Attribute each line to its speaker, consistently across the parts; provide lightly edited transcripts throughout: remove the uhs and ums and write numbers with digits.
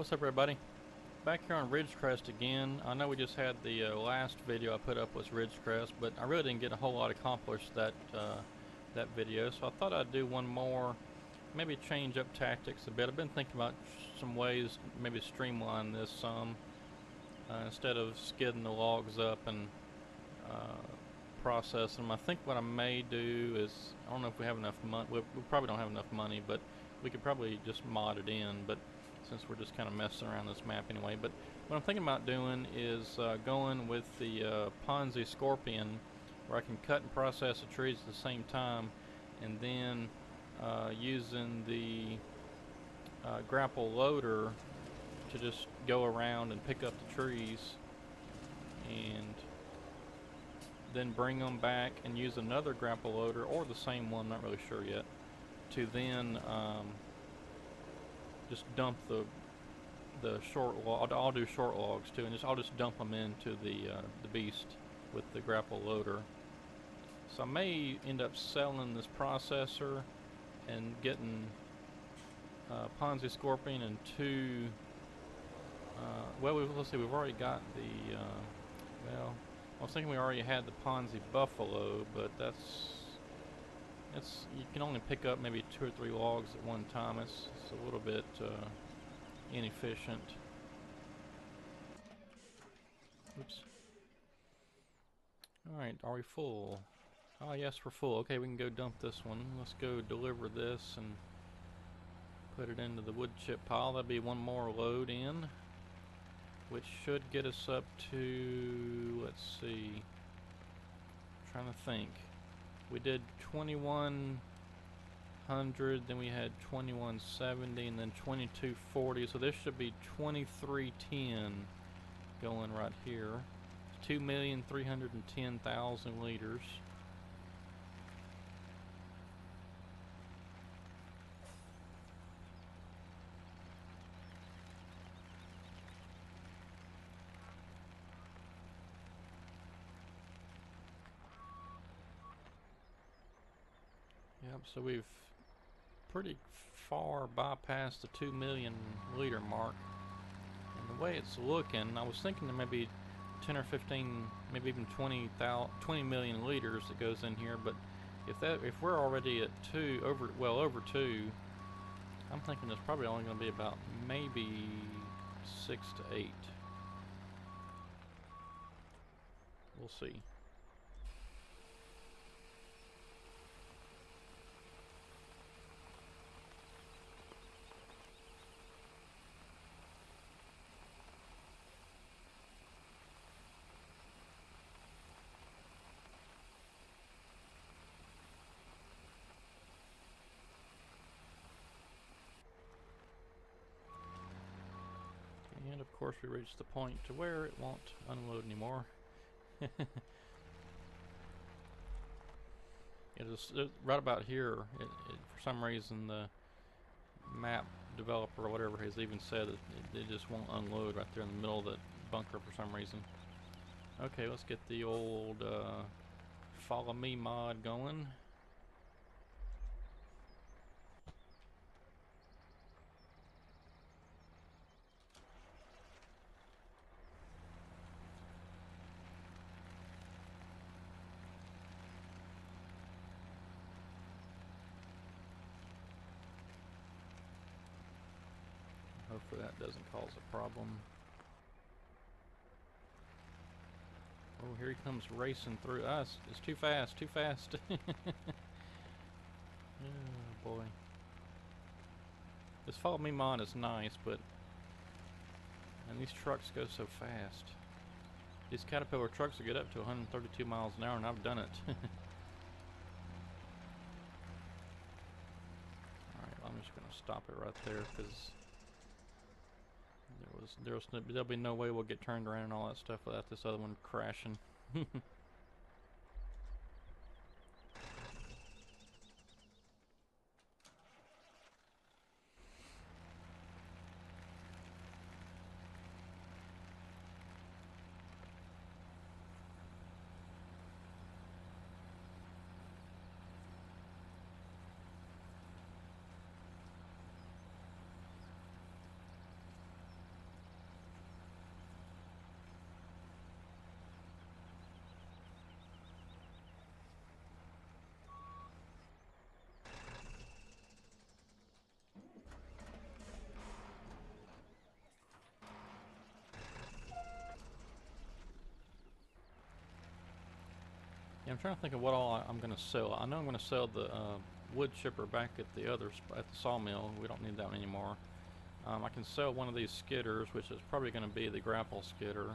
Speaker 1: what's up everybody? Back here on Crest again. I know we just had the last video I put up was Crest, but I really didn't get a whole lot accomplished that video, so I thought I'd do one more, maybe change up tactics a bit. I've been thinking about some ways maybe streamline this some, instead of skidding the logs up and process them. I think what I may do is, I don't know if we have enough money. We probably don't have enough money, but we could probably just mod it in, but since we're just kind of messing around this map anyway. But what I'm thinking about doing is going with the Ponzi Scorpion, where I can cut and process the trees at the same time, and then using the grapple loader to just go around and pick up the trees and then bring them back and use another grapple loader or the same one, not really sure yet, to then just dump the short log. I'll do short logs too, and I'll just dump them into the beast with the grapple loader. So I may end up selling this processor and getting Ponzi Scorpion and two. Well, let's see. We've already got the. Well, I was thinking we already had the Ponzi Buffalo, but you can only pick up maybe 2 or 3 logs at one time. It's a little bit inefficient. Oops. Alright, are we full? Oh yes, we're full. Okay, we can go dump this one. Let's go deliver this and put it into the wood chip pile. That'll be one more load in, which should get us up to, let's see, I'm trying to think. We did 2100, then we had 2170, and then 2240. So this should be 2310 going right here. 2,310,000 liters. Yep, so we've pretty far bypassed the 2 million liter mark. And the way it's looking, I was thinking there may be 10 or 15, maybe even 20 million liters that goes in here, but if we're already at over 2, I'm thinking it's probably only going to be about maybe 6 to 8. We'll see. And of course we reached the point to where it won't unload anymore. It is right about here. For some reason the map developer or whatever has even said that it just won't unload right there in the middle of the bunker for some reason. Okay, let's get the old follow me mod going. Hopefully that doesn't cause a problem. Oh, here he comes racing through us. It's too fast, too fast. Oh boy. This follow me mod is nice, but and these trucks go so fast. These Caterpillar trucks will get up to 132 miles an hour, and I've done it. Alright, well, I'm just gonna stop it right there because there'll be no way we'll get turned around and all that stuff without this other one crashing. Yeah, I'm trying to think of what all I'm going to sell. I know I'm going to sell the wood chipper back at the at the sawmill. We don't need that one anymore. I can sell one of these skidders, which is probably going to be the grapple skidder.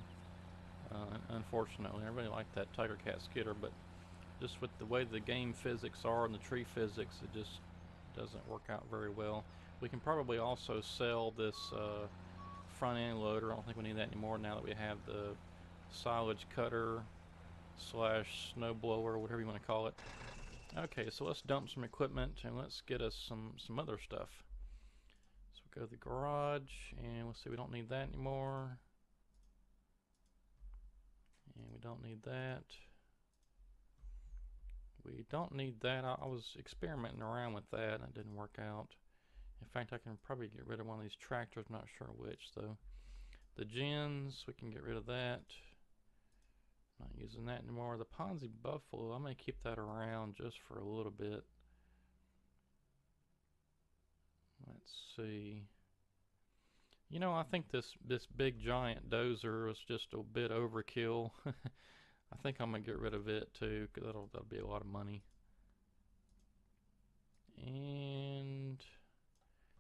Speaker 1: Unfortunately, I really like that Tiger Cat skidder, but just with the way the game physics are and the tree physics, it just doesn't work out very well. We can probably also sell this front end loader. I don't think we need that anymore now that we have the silage cutter slash snow blower, whatever you want to call it. Okay, so let's dump some equipment and let's get us some other stuff. So we go to the garage and let's see, we don't need that anymore. And we don't need that. We don't need that. I was experimenting around with that and it didn't work out. In fact, I can probably get rid of one of these tractors, not sure which though. The gens, we can get rid of that. Not using that anymore. The Ponzi Buffalo, I may keep that around just for a little bit. Let's see. You know, I think this big giant dozer was just a bit overkill. I think I'm gonna get rid of it too, because that'll be a lot of money. And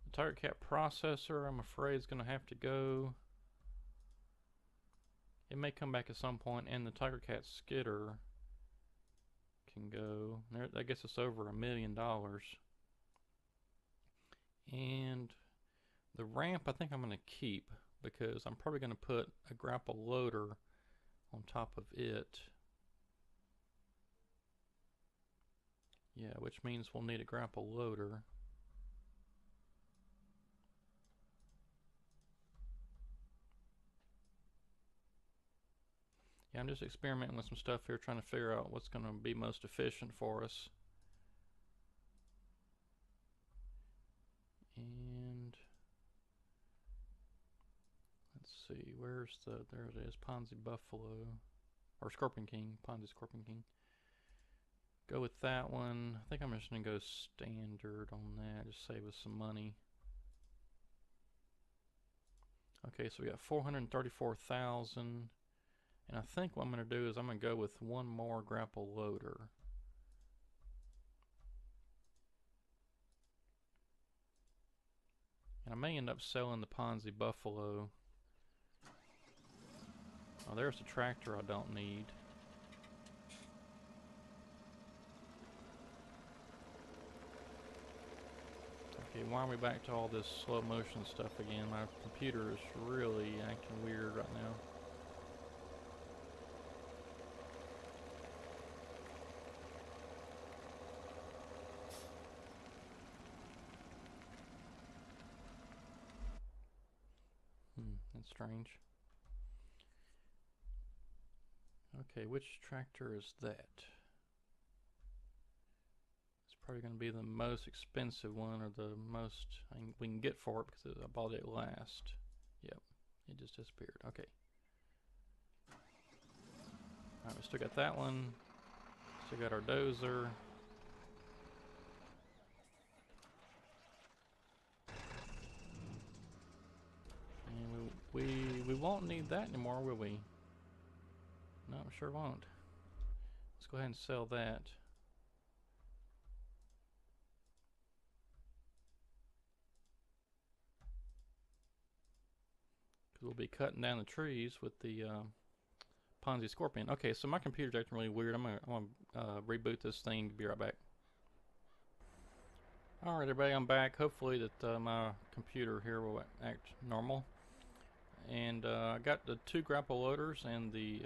Speaker 1: the Tiger Cat processor, I'm afraid, is gonna have to go. It may come back at some point, and the Tiger Cat skidder can go. There, I guess it's over $1 million. And the ramp, I think I'm going to keep because I'm probably going to put a grapple loader on top of it. Yeah, which means we'll need a grapple loader. Yeah, I'm just experimenting with some stuff here, trying to figure out what's going to be most efficient for us. And let's see, where's there it is, Ponzi Buffalo, or Scorpion King, Ponzi Scorpion King. Go with that one. I think I'm just going to go standard on that, just save us some money. Okay, so we got 434,000. And I think what I'm going to do is I'm going to go with one more grapple loader. And I may end up selling the Ponzi Buffalo. Oh, there's the tractor I don't need. Okay, why are we back to all this slow motion stuff again? My computer is really acting weird right now. That's strange. Okay, which tractor is that? It's probably going to be the most expensive one, or the most we can get for it, because I bought it last. Yep, it just disappeared. Okay. Alright, we still got that one. Still got our dozer. And we won't need that anymore, will we? No, sure won't. Let's go ahead and sell that. Because we'll be cutting down the trees with the Ponzi Scorpion. Okay, so my computer's acting really weird. I'm gonna reboot this thing. Be right back. Alright everybody, I'm back. Hopefully that my computer here will act normal. And I got the 2 grapple loaders and the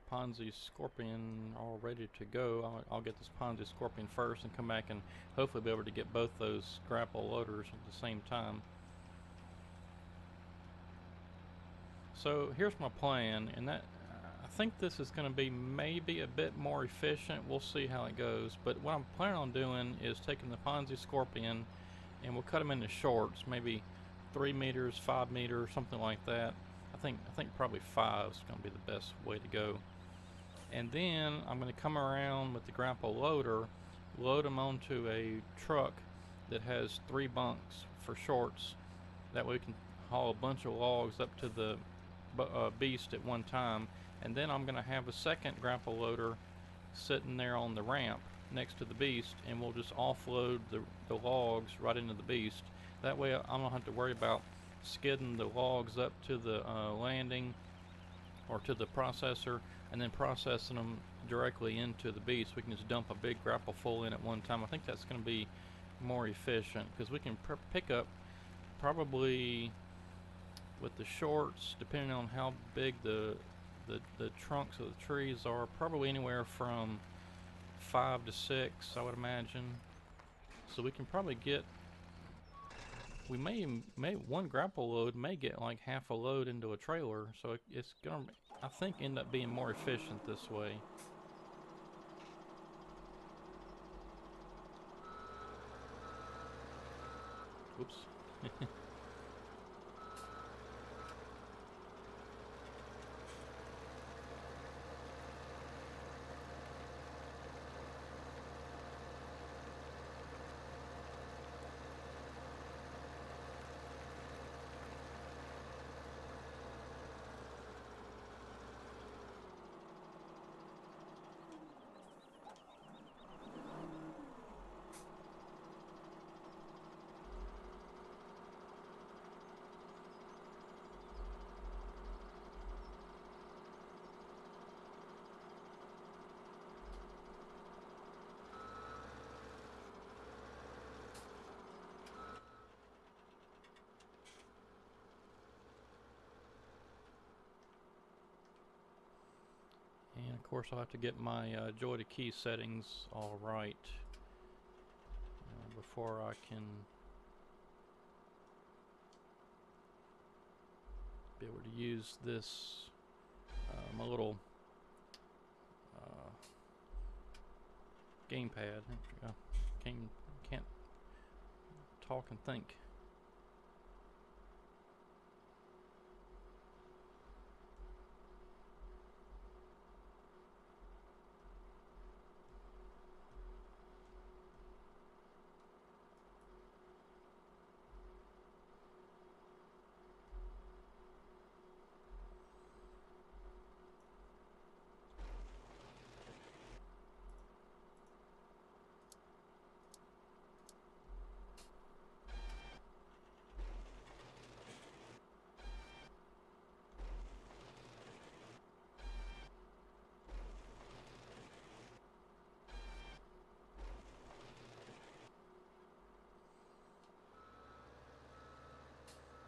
Speaker 1: Ponzi Scorpion all ready to go. I'll get this Ponzi Scorpion first and come back and hopefully be able to get both those grapple loaders at the same time. So here's my plan, and that I think this is going to be maybe a bit more efficient. We'll see how it goes. But what I'm planning on doing is taking the Ponzi Scorpion and we'll cut them into shorts, maybe 3 meters, 5 meters, something like that. I think probably 5 is going to be the best way to go. And then I'm going to come around with the grapple loader, load them onto a truck that has 3 bunks for shorts. That way we can haul a bunch of logs up to the beast at one time. And then I'm going to have a second grapple loader sitting there on the ramp next to the beast, and we'll just offload the logs right into the beast. That way I don't have to worry about skidding the logs up to the landing or to the processor and then processing them directly into the beast. We can just dump a big grapple full in at one time. I think that's going to be more efficient because we can pick up probably with the shorts, depending on how big the trunks of the trees are, probably anywhere from 5 to 6, I would imagine. So we can probably get, we may one grapple load may get like half a load into a trailer, so it's gonna, I think, end up being more efficient this way. Oops. And of course I'll have to get my joy to key settings all right before I can be able to use this, my little gamepad. Can't talk and think.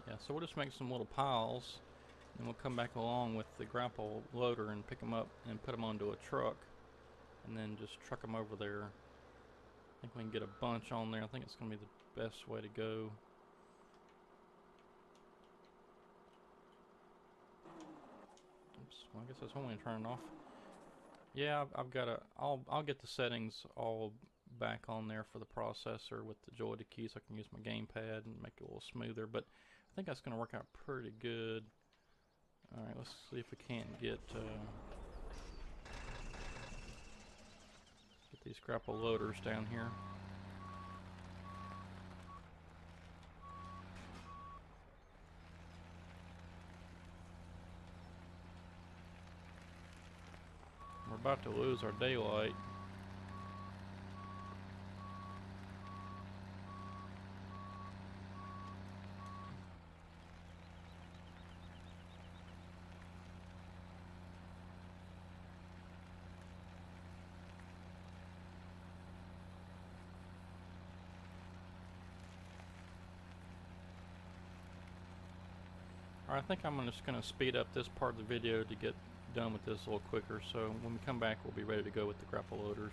Speaker 1: Yeah, so we'll just make some little piles, and we'll come back along with the grapple loader and pick them up and put them onto a truck, and then just truck them over there. I think we can get a bunch on there. I think it's going to be the best way to go. Oops, well, I guess that's one way to turn it off. Yeah, I've got a, I'll get the settings all back on there for the processor with the joy to key, so I can use my gamepad and make it a little smoother, but I think that's going to work out pretty good. Alright, let's see if we can't get these grapple loaders down here. We're about to lose our daylight. Alright, I think I'm just going to speed up this part of the video to get done with this a little quicker, so when we come back we'll be ready to go with the grapple loaders.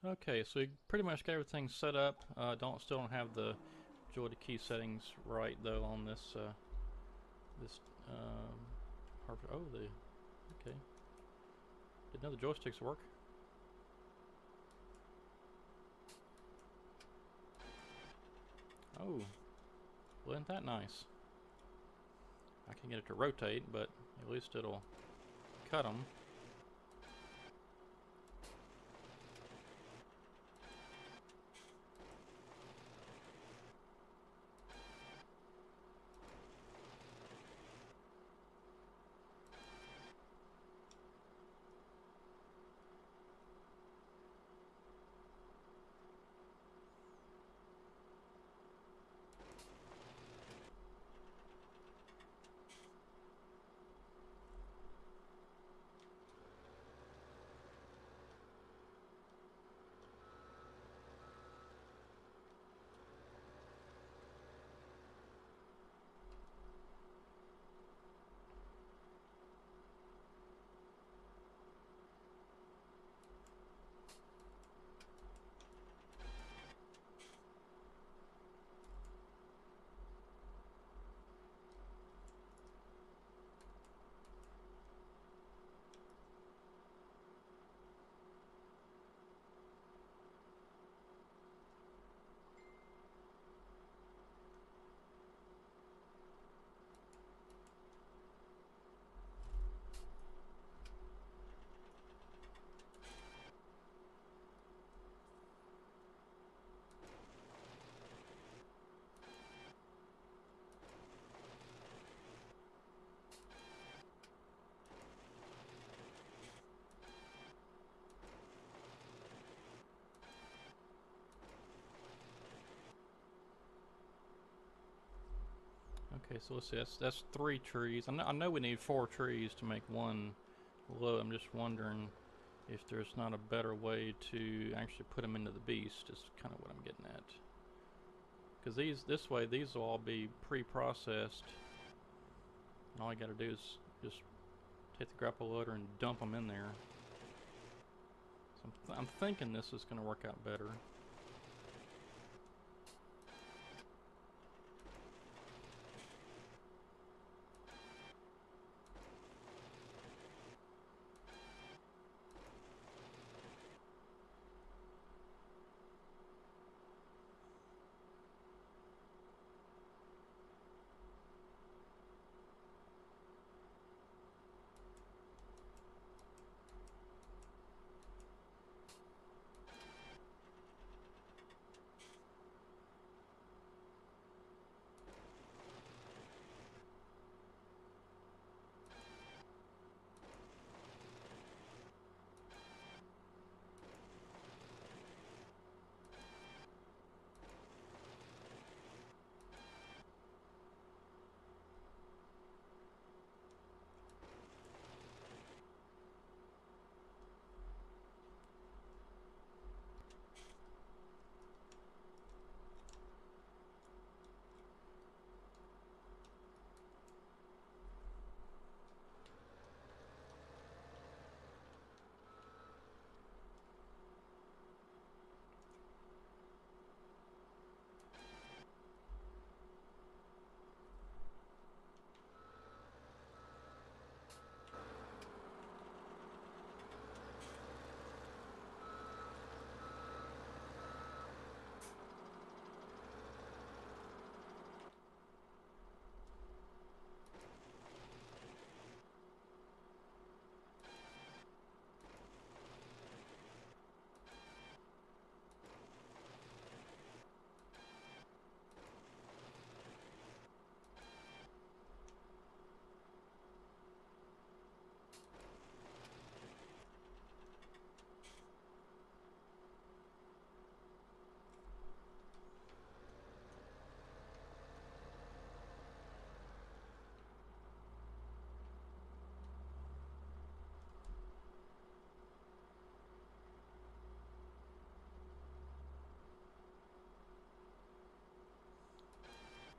Speaker 1: Okay, so we pretty much got everything set up. Still don't have the joy-to key settings right though on this this oh, the okay. Didn't know the joysticks work. Oh, well, isn't that nice? I can get it to rotate, but at least it'll cut them. Okay, so let's see. That's 3 trees. I know we need 4 trees to make one load. I'm just wondering if there's not a better way to actually put them into the beast. Is kind of what I'm getting at. Because this way, these will all be pre-processed, and all I got to do is just take the grapple loader and dump them in there. So I'm thinking this is going to work out better.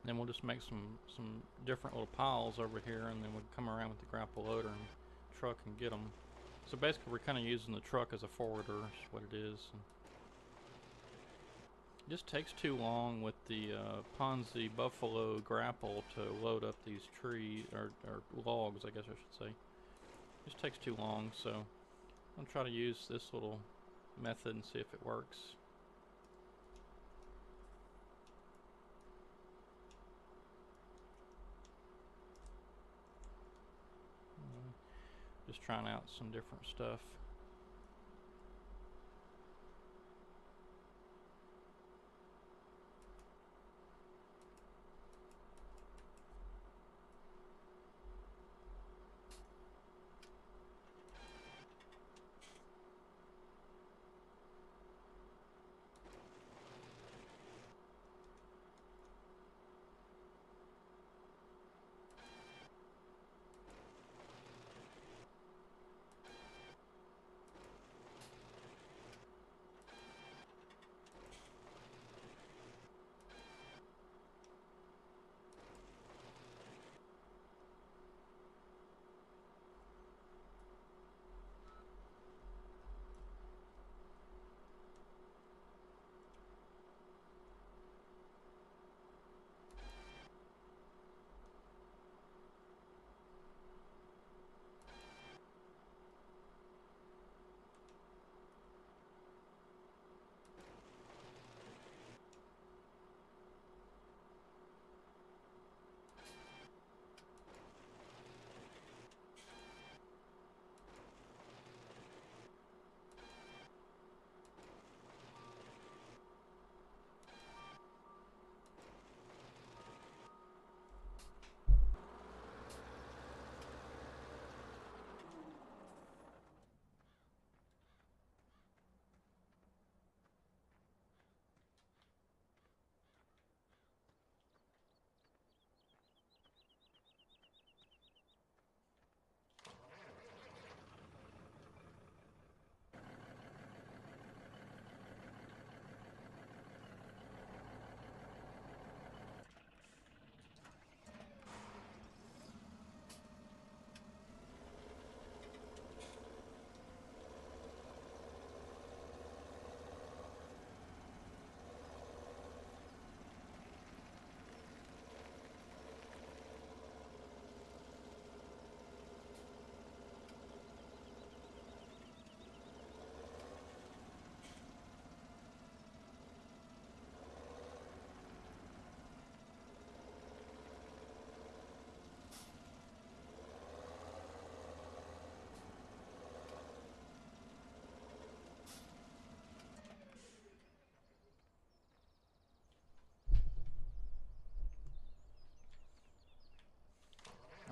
Speaker 1: Then we'll just make some different little piles over here, and then we'll come around with the grapple loader and truck and get them. So basically, we're kind of using the truck as a forwarder, is what it is. It just takes too long with the Ponzi Buffalo grapple to load up these trees, or logs, I guess I should say. It just takes too long, so I'm going to try to use this little method and see if it works. Just trying out some different stuff.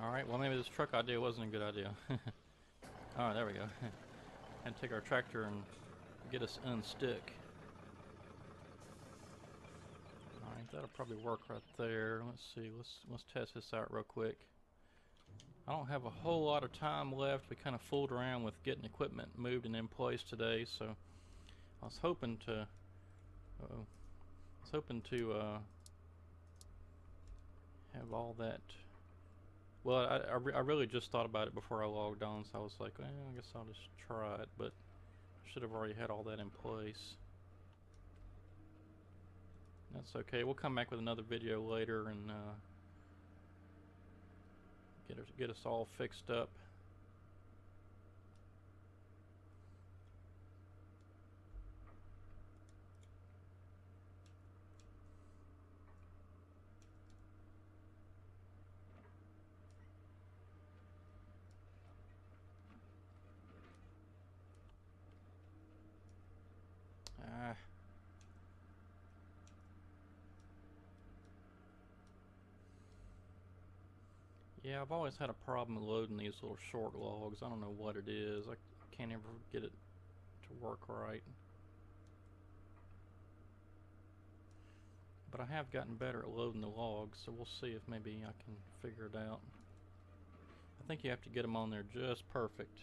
Speaker 1: Alright, well maybe this truck idea wasn't a good idea. Alright, there we go. And take our tractor and get us unstuck. Alright, that'll probably work right there. Let's see, let's test this out real quick. I don't have a whole lot of time left. We kind of fooled around with getting equipment moved and in place today, so I was hoping to have all that. Well, I really just thought about it before I logged on, so I was like, well, I guess I'll just try it, but I should have already had all that in place. That's okay. We'll come back with another video later and get us all fixed up. Yeah, I've always had a problem loading these little short logs. I don't know what it is. I can't ever get it to work right. But I have gotten better at loading the logs, so we'll see if maybe I can figure it out. I think you have to get them on there just perfect.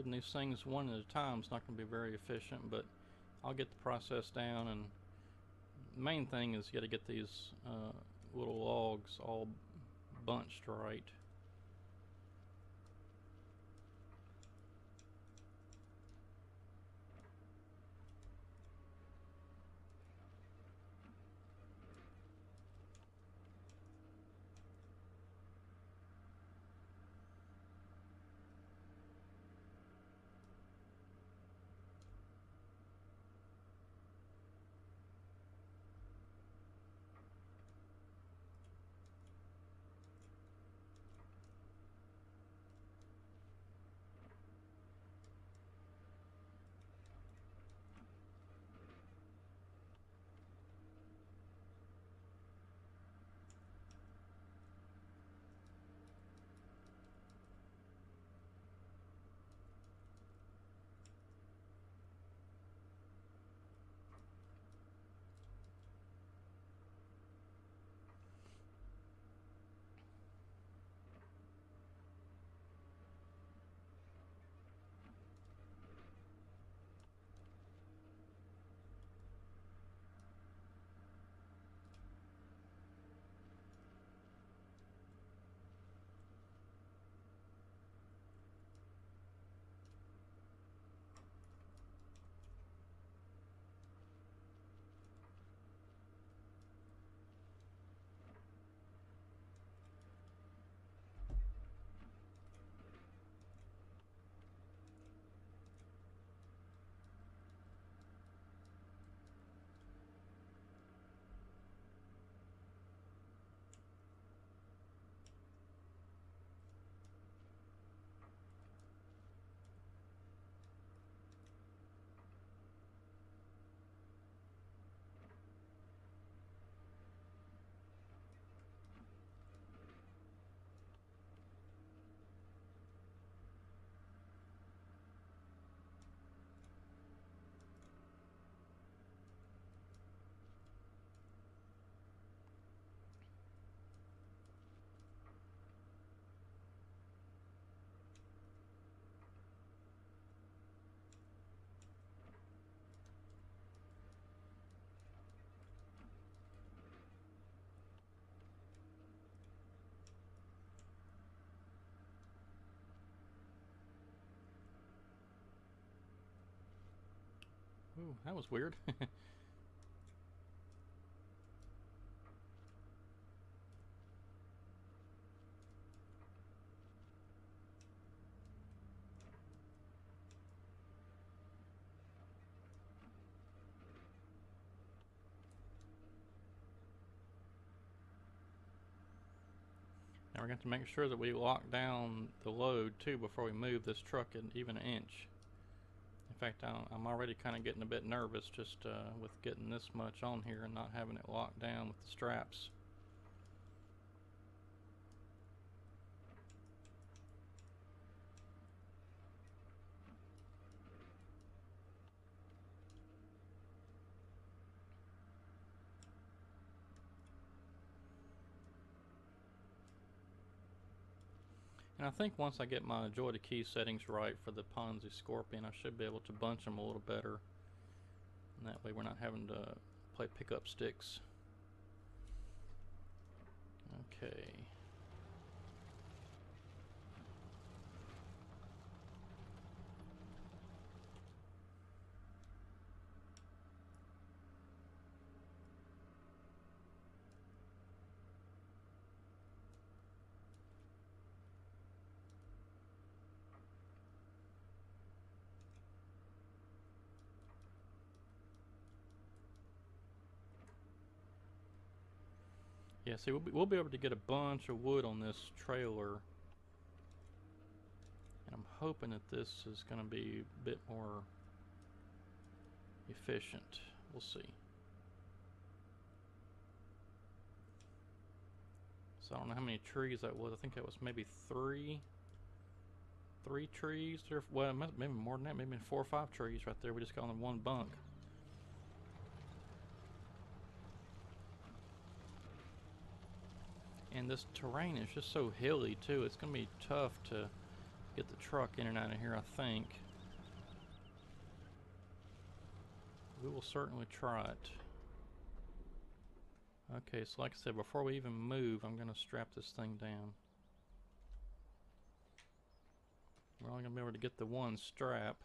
Speaker 1: loading these things one at a time is not going to be very efficient, but I'll get the process down. And the main thing is you got to get these little logs all bunched right. Ooh, that was weird. Now we're going to make sure that we lock down the load too before we move this truck even an inch. In fact, I'm already kind of getting a bit nervous just with getting this much on here and not having it locked down with the straps. And I think once I get my joy to key settings right for the Ponzi Scorpion, I should be able to bunch them a little better. And that way we're not having to play pickup sticks. Okay. Yeah, see, we'll be able to get a bunch of wood on this trailer. And I'm hoping that this is going to be a bit more efficient. We'll see. So I don't know how many trees that was. I think that was maybe three trees. Well, maybe more than that. Maybe 4 or 5 trees right there. We just got on one bunk. And this terrain is just so hilly too. It's going to be tough to get the truck in and out of here, I think. We will certainly try it. Okay, so like I said, before we even move, I'm going to strap this thing down. We're only going to be able to get the one strap.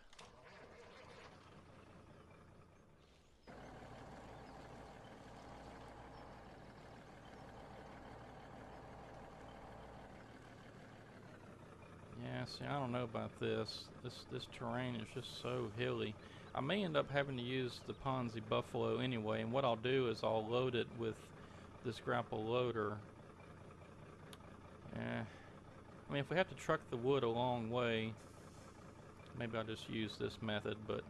Speaker 1: Yeah, see, I don't know about this. This terrain is just so hilly. I may end up having to use the Ponzi Buffalo anyway, and what I'll do is I'll load it with this grapple loader. I mean, if we have to truck the wood a long way, maybe I'll just use this method, but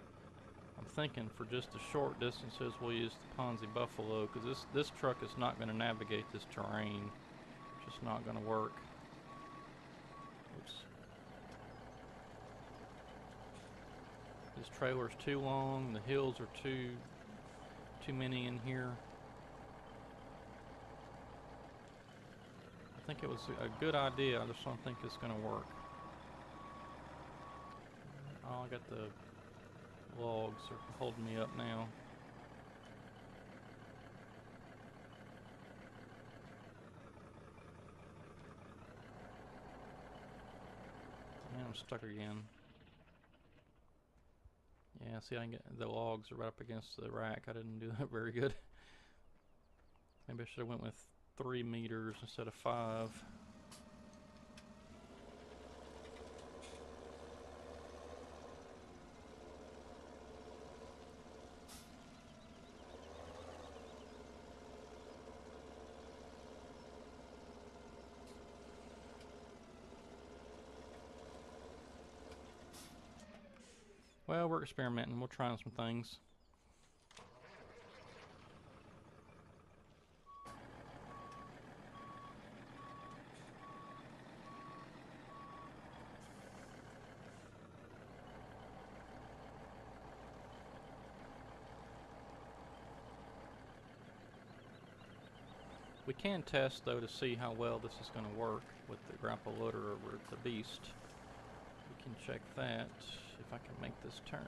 Speaker 1: I'm thinking for just the short distances we'll use the Ponzi Buffalo, because this truck is not going to navigate this terrain. It's just not going to work. Oops. This trailer's too long, the hills are too many in here. I think it was a good idea, I just don't think it's going to work. Oh, I got the logs are holding me up now. And I'm stuck again. Yeah, see, I can get the logs are right up against the rack. I didn't do that very good. Maybe I should have went with 3 meters instead of 5. Well, we're experimenting. We're trying some things. We can test, though, to see how well this is going to work with the grapple loader over the beast. We can check that if I can make this turn.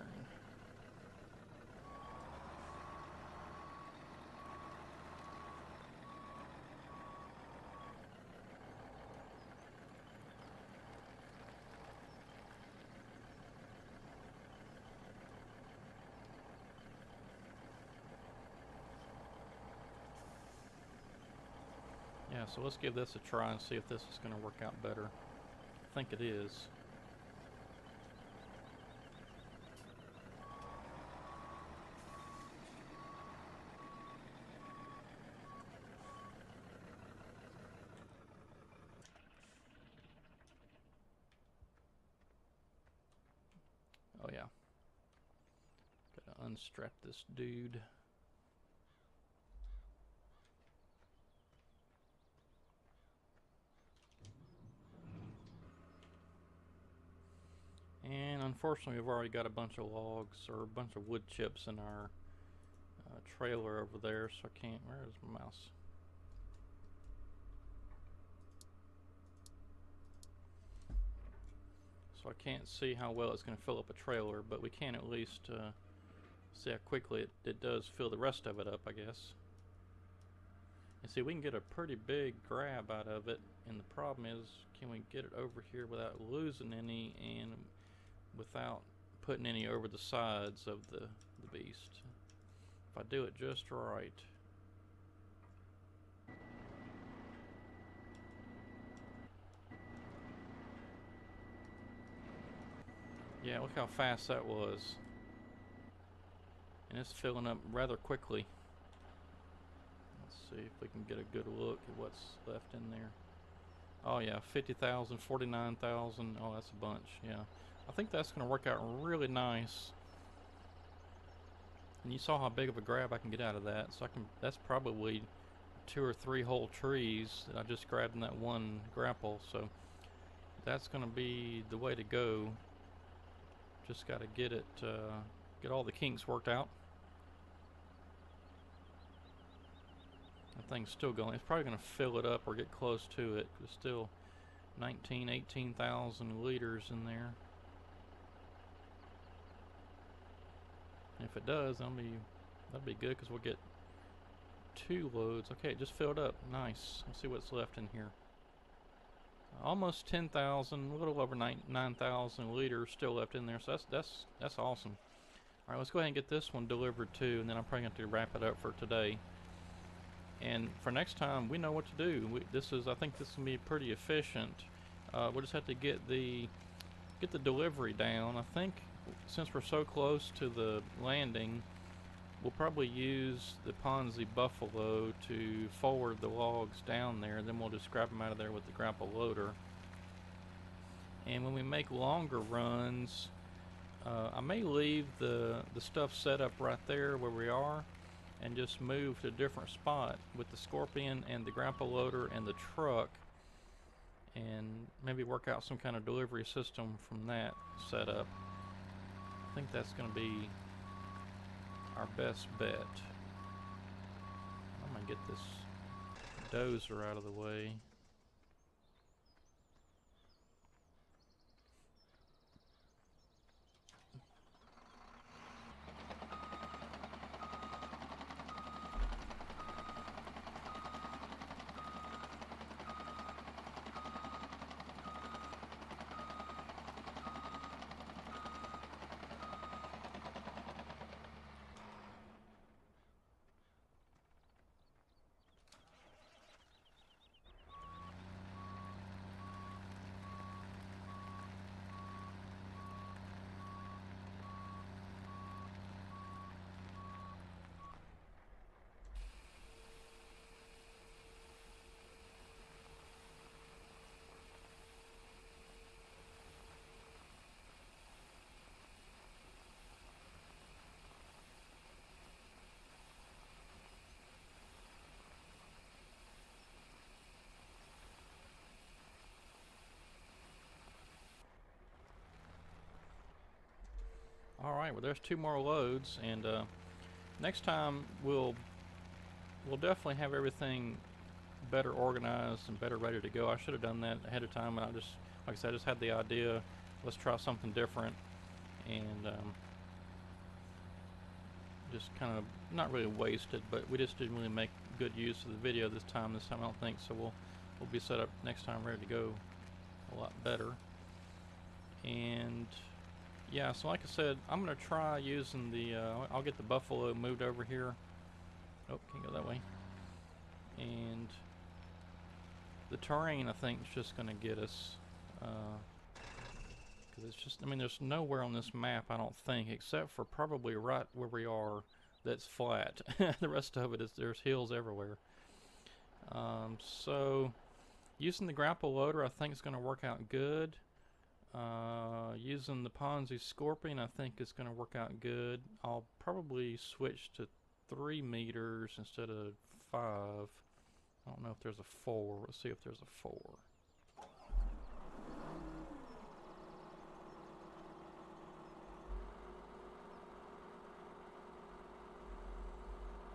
Speaker 1: Yeah, so let's give this a try and see if this is going to work out better. I think it is. Oh yeah. Gotta unstrap this dude. And unfortunately we've already got a bunch of logs or a bunch of wood chips in our trailer over there, so I can't. Where is my mouse? So I can't see how well it's going to fill up a trailer, but we can at least see how quickly it does fill the rest of it up, I guess. And see, we can get a pretty big grab out of it, and the problem is, can we get it over here without losing any and without putting any over the sides of the beast? If I do it just right. Yeah, look how fast that was. And it's filling up rather quickly. Let's see if we can get a good look at what's left in there. Oh yeah, 50,000, 49,000. Oh, that's a bunch. Yeah, I think that's going to work out really nice. And you saw how big of a grab I can get out of that. So I can. That's probably 2 or 3 whole trees that I just grabbed in that one grapple. So that's going to be the way to go. Just got to get it, get all the kinks worked out. That thing's still going. It's probably going to fill it up or get close to it. It's still 18,000 liters in there. And if it does, that'll be good because we'll get 2 loads. Okay, it just filled up. Nice. Let's see what's left in here. Almost 10,000, a little over 9,000 liters still left in there. So that's awesome. All right, let's go ahead and get this one delivered too, and then I'm probably going to wrap it up for today. And for next time, we know what to do. I think this will be pretty efficient. We'll just have to get the delivery down. I think since we're so close to the landing, we'll probably use the Ponzi Buffalo to forward the logs down there. Then we'll just grab them out of there with the grapple loader. And when we make longer runs, I may leave the stuff set up right there where we are and just move to a different spot with the Scorpion and the grapple loader and the truck, and maybe work out some kind of delivery system from that setup. I think that's going to be our best bet. I'm going to get this dozer out of the way. Alright, well there's 2 more loads, and next time we'll definitely have everything better organized and better ready to go. I should have done that ahead of time, and like I said, I just had the idea, let's try something different, and just kind of, not really wasted, but we just didn't really make good use of the video this time I don't think, so we'll be set up next time ready to go a lot better. And yeah, so like I said, I'm going to try using the, I'll get the Buffalo moved over here. Oh, can't go that way. And the terrain, I think, is just going to get us, because it's just, I mean, there's nowhere on this map, I don't think, except for probably right where we are, that's flat. The rest of it is, there's hills everywhere. So using the grapple loader, I think, is going to work out good. Using the Ponzi Scorpion, I think is going to work out good. I'll probably switch to 3 meters instead of 5. I don't know if there's a 4. Let's see if there's a 4.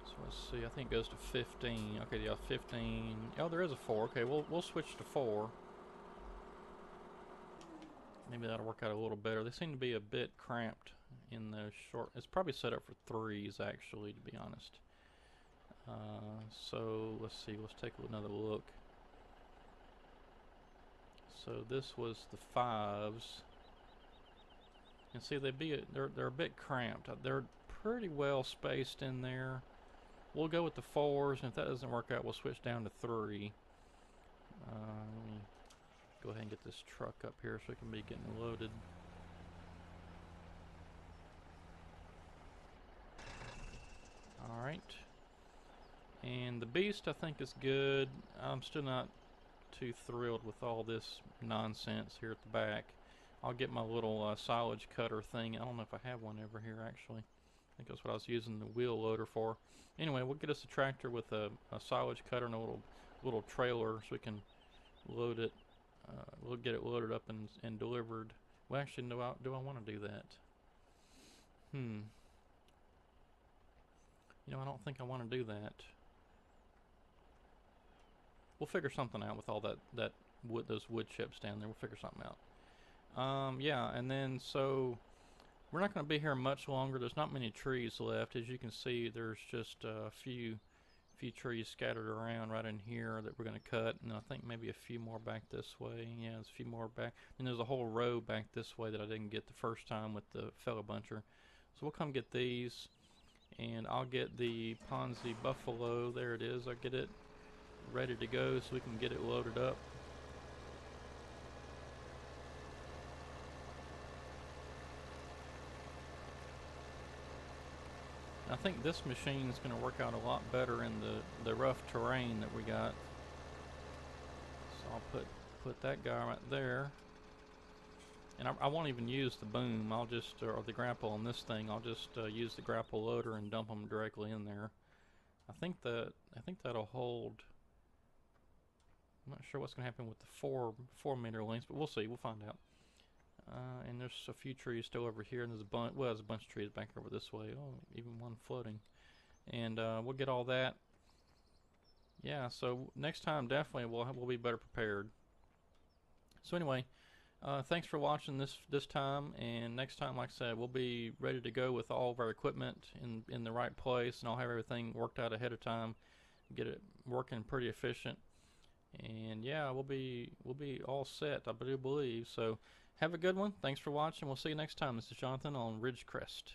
Speaker 1: So let's see, I think it goes to 15. Okay, yeah, 15. Oh, there is a 4. Okay, we'll switch to 4. Maybe that'll work out a little better. They seem to be a bit cramped in the short. It's probably set up for 3s, actually, to be honest. So let's see. Let's take another look. So this was the 5s. And see, they're a bit cramped. They're pretty well spaced in there. We'll go with the 4s, and if that doesn't work out, we'll switch down to 3. Let me go ahead and get this truck up here so it can be getting loaded. Alright. And the Beast, I think, is good. I'm still not too thrilled with all this nonsense here at the back. I'll get my little silage cutter thing. I don't know if I have one over here, actually. I think that's what I was using the wheel loader for. Anyway, we'll get us a tractor with a silage cutter and a little trailer so we can load it. We'll get it loaded up and delivered. Well, actually, do I want to do that? You know, I don't think I want to do that. We'll figure something out with all that those wood chips down there. We'll figure something out. Yeah, and then so we're not going to be here much longer. There's not many trees left. As you can see, there's just a few trees scattered around right in here that we're going to cut, and I think maybe a few more back this way. Yeah, there's a few more back, and there's a whole row back this way that I didn't get the first time with the fellow buncher. So we'll come get these, and I'll get the Ponzi Buffalo. There it is. I'll get it ready to go so we can get it loaded up. I think this machine is going to work out a lot better in the rough terrain that we got. So I'll put that guy right there. And I won't even use the boom. I'll just, or the grapple on this thing. I'll just use the grapple loader and dump them directly in there. I think that'll hold. I'm not sure what's going to happen with the 4 meter lengths, but we'll see. We'll find out. And there's a few trees still over here, and there's a bunch. Well, there's a bunch of trees back over this way. Oh, even one floating. And we'll get all that. Yeah. So next time, definitely we'll be better prepared. So anyway, thanks for watching this time. And next time, like I said, we'll be ready to go with all of our equipment in the right place, and I'll have everything worked out ahead of time. Get it working pretty efficient. And yeah, we'll be all set, I do believe. So have a good one. Thanks for watching. We'll see you next time. This is Jonathan on Ridge Crest.